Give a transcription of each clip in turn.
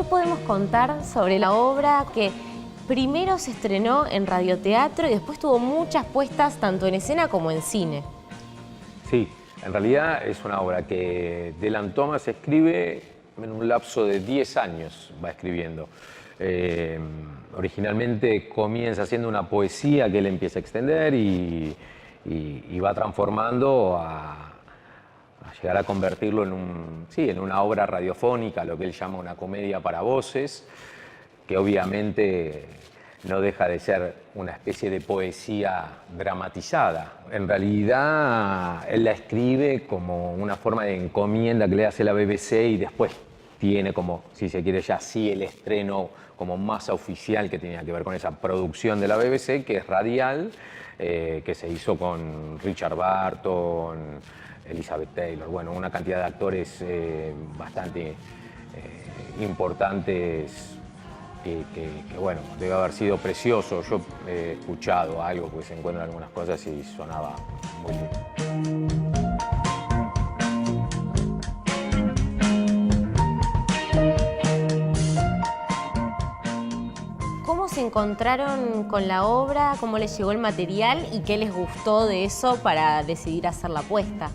¿qué podemos contar sobre la obra que primero se estrenó en radioteatro y después tuvo muchas puestas tanto en escena como en cine? Sí, en realidad es una obra que Dylan Thomas escribe en un lapso de 10 años, va escribiendo. Originalmente comienza siendo una poesía que él empieza a extender y va transformando a llegar a convertirlo en una obra radiofónica, lo que él llama una comedia para voces, que obviamente no deja de ser una especie de poesía dramatizada. En realidad, él la escribe como una forma de encomienda que le hace la BBC y después tiene como, si se quiere ya sí, el estreno como masa oficial que tenía que ver con esa producción de la BBC, que es radial, que se hizo con Richard Burton, Elizabeth Taylor, bueno, una cantidad de actores bastante importantes que, bueno, debe haber sido precioso. Yo he escuchado algo, porque se encuentran algunas cosas y sonaba muy lindo. ¿Cómo se encontraron con la obra? ¿Cómo les llegó el material? ¿Y qué les gustó de eso para decidir hacer la apuesta?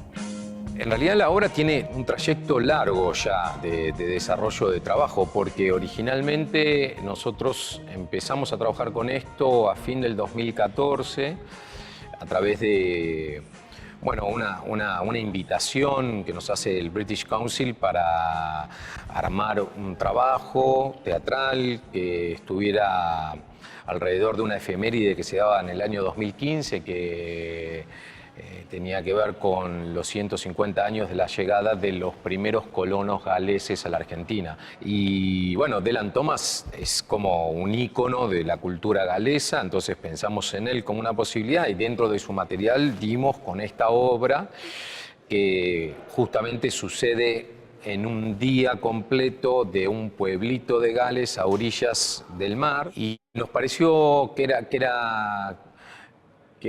En realidad la obra tiene un trayecto largo ya de desarrollo de trabajo, porque originalmente nosotros empezamos a trabajar con esto a fin del 2014 a través de una invitación que nos hace el British Council para armar un trabajo teatral que estuviera alrededor de una efeméride que se daba en el año 2015, que tenía que ver con los 150 años de la llegada de los primeros colonos galeses a la Argentina. Y bueno, Dylan Thomas es como un ícono de la cultura galesa, entonces pensamos en él como una posibilidad y dentro de su material dimos con esta obra que justamente sucede en un día completo de un pueblito de Gales a orillas del mar, y nos pareció que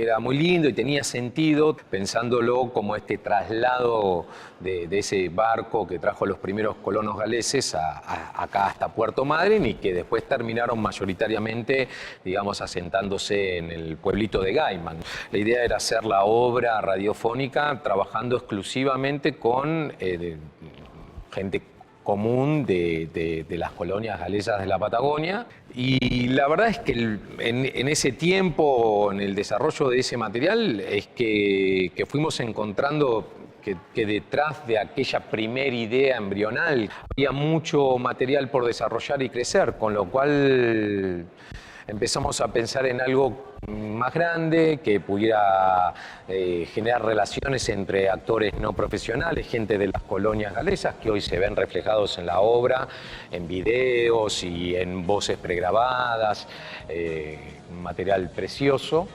era muy lindo y tenía sentido, pensándolo como este traslado de ese barco que trajo a los primeros colonos galeses acá hasta Puerto Madryn y que después terminaron mayoritariamente, digamos, asentándose en el pueblito de Gaiman. La idea era hacer la obra radiofónica trabajando exclusivamente con gente común de las colonias galesas de la Patagonia. Y la verdad es que en ese tiempo, en el desarrollo de ese material, es que fuimos encontrando que detrás de aquella primera idea embrional había mucho material por desarrollar y crecer, con lo cual empezamos a pensar en algo más grande, que pudiera generar relaciones entre actores no profesionales, gente de las colonias galesas, que hoy se ven reflejados en la obra, en videos y en voces pregrabadas, un material precioso.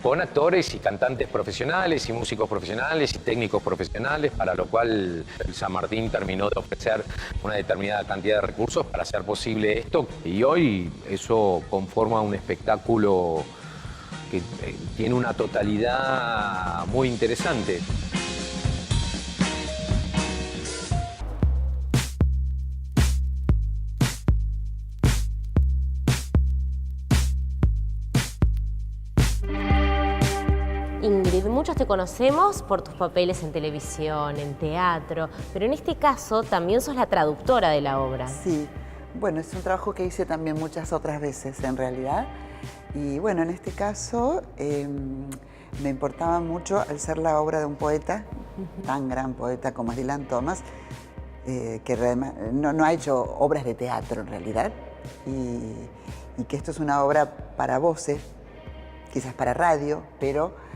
Con actores y cantantes profesionales y músicos profesionales y técnicos profesionales, para lo cual el San Martín terminó de ofrecer una determinada cantidad de recursos para hacer posible esto, y hoy eso conforma un espectáculo que tiene una totalidad muy interesante. Ingrid, muchos te conocemos por tus papeles en televisión, en teatro, pero en este caso también sos la traductora de la obra. Sí, bueno, es un trabajo que hice también muchas otras veces en realidad. Y bueno, en este caso me importaba mucho, al ser la obra de un poeta, tan gran poeta como es Dylan Thomas, que no ha hecho obras de teatro en realidad, y que esto es una obra para voces, quizás para radio, pero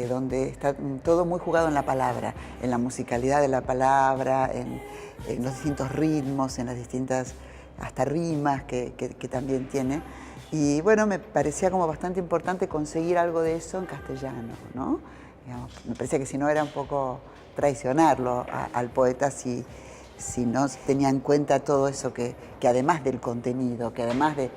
donde está todo muy jugado en la palabra, en la musicalidad de la palabra, en los distintos ritmos, en las distintas hasta rimas que también tiene. Y bueno, me parecía como bastante importante conseguir algo de eso en castellano, ¿no? Digamos, me parecía que si no era un poco traicionarlo al poeta si no tenía en cuenta todo eso que además del contenido, que además de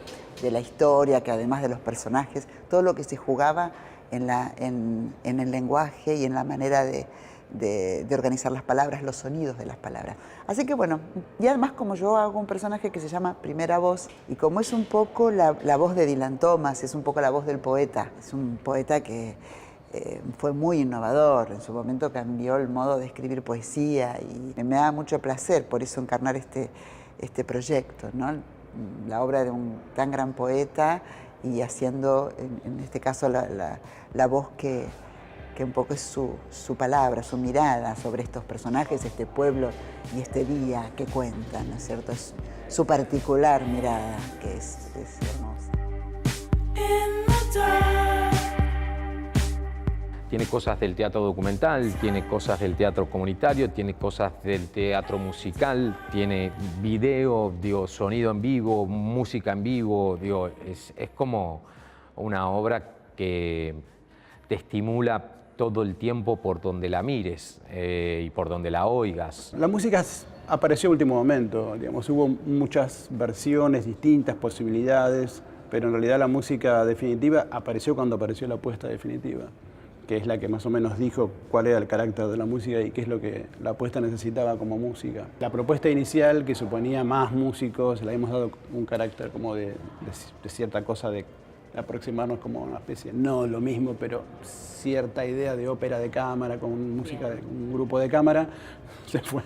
la historia, que además de los personajes, todo lo que se jugaba en el lenguaje y en la manera de de organizar las palabras, los sonidos de las palabras. Así que bueno, y además como yo hago un personaje que se llama Primera Voz, y como es un poco la voz de Dylan Thomas, es un poco la voz del poeta, es un poeta que fue muy innovador, en su momento cambió el modo de escribir poesía y me da mucho placer por eso encarnar este proyecto, ¿no? La obra de un tan gran poeta y haciendo en este caso la voz que un poco es su palabra, su mirada sobre estos personajes, este pueblo y este día que cuentan, ¿no es cierto? Es su particular mirada que es hermosa. Tiene cosas del teatro documental, tiene cosas del teatro comunitario, tiene cosas del teatro musical, tiene video, digo, sonido en vivo, música en vivo, digo, es como una obra que te estimula todo el tiempo por donde la mires y por donde la oigas. La música apareció a último momento, digamos, hubo muchas versiones, distintas posibilidades, pero en realidad la música definitiva apareció cuando apareció la puesta definitiva, que es la que más o menos dijo cuál era el carácter de la música y qué es lo que la puesta necesitaba como música. La propuesta inicial, que suponía más músicos, le habíamos dado un carácter como de cierta cosa de aproximarnos como una especie, no lo mismo, pero cierta idea de ópera de cámara con música de un grupo de cámara, se fue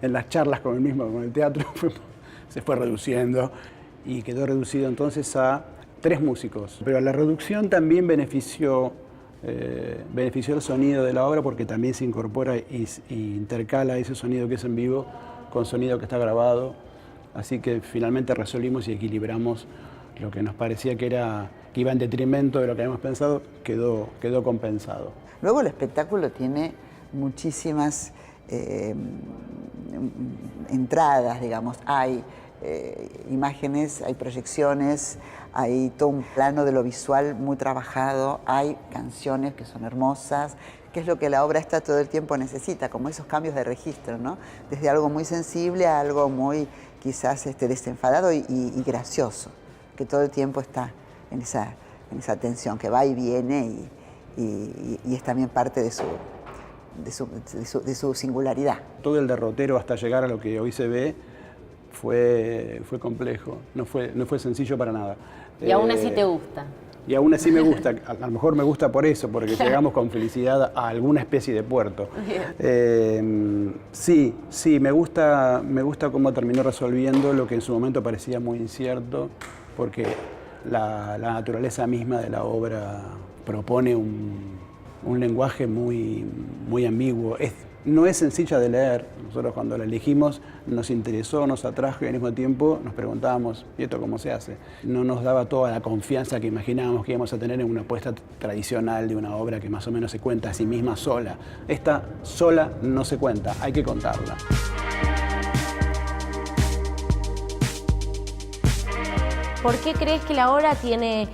en las charlas con el teatro, se fue reduciendo y quedó reducido entonces a 3 músicos. Pero la reducción también benefició el sonido de la obra porque también se incorpora y intercala ese sonido que es en vivo con sonido que está grabado. Así que finalmente resolvimos y equilibramos lo que nos parecía que iba en detrimento de lo que habíamos pensado, quedó compensado. Luego el espectáculo tiene muchísimas entradas, digamos. Hay imágenes, hay proyecciones, hay todo un plano de lo visual muy trabajado, hay canciones que son hermosas, que es lo que la obra esta todo el tiempo necesita, como esos cambios de registro, ¿no? Desde algo muy sensible a algo muy quizás desenfadado y gracioso, que todo el tiempo está en esa tensión que va y viene y es también parte de su singularidad. Todo el derrotero hasta llegar a lo que hoy se ve fue complejo, no fue sencillo para nada. Y aún así te gusta. Y aún así me gusta, a lo mejor me gusta por eso, porque llegamos con felicidad a alguna especie de puerto. Sí, me gusta cómo terminó resolviendo lo que en su momento parecía muy incierto, porque la naturaleza misma de la obra propone un lenguaje muy ambiguo. No es sencilla de leer. Nosotros cuando la elegimos nos interesó, nos atrajo y al mismo tiempo nos preguntábamos, ¿y esto cómo se hace? No nos daba toda la confianza que imaginábamos que íbamos a tener en una puesta tradicional de una obra que más o menos se cuenta a sí misma sola. Esta sola no se cuenta, hay que contarla. ¿Por qué crees que la obra tiene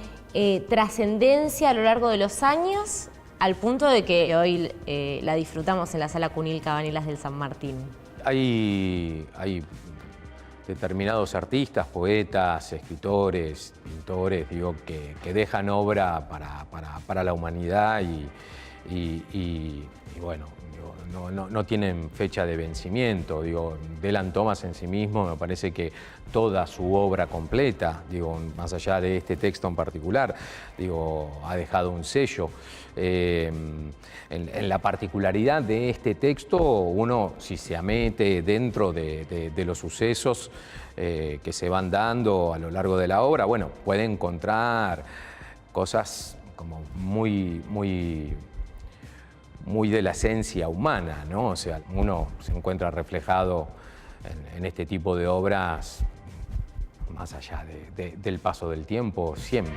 trascendencia a lo largo de los años, al punto de que hoy la disfrutamos en la Sala Cunil Cabañelas del San Martín? Hay determinados artistas, poetas, escritores, pintores, digo, que dejan obra para la humanidad y bueno, no tienen fecha de vencimiento. Digo, Dylan Thomas en sí mismo me parece que toda su obra completa, digo, más allá de este texto en particular, digo, ha dejado un sello. En la particularidad de este texto, uno, si se amete dentro de los sucesos que se van dando a lo largo de la obra, bueno, puede encontrar cosas como muy de la esencia humana, ¿no? O sea, uno se encuentra reflejado en este tipo de obras más allá del paso del tiempo, siempre.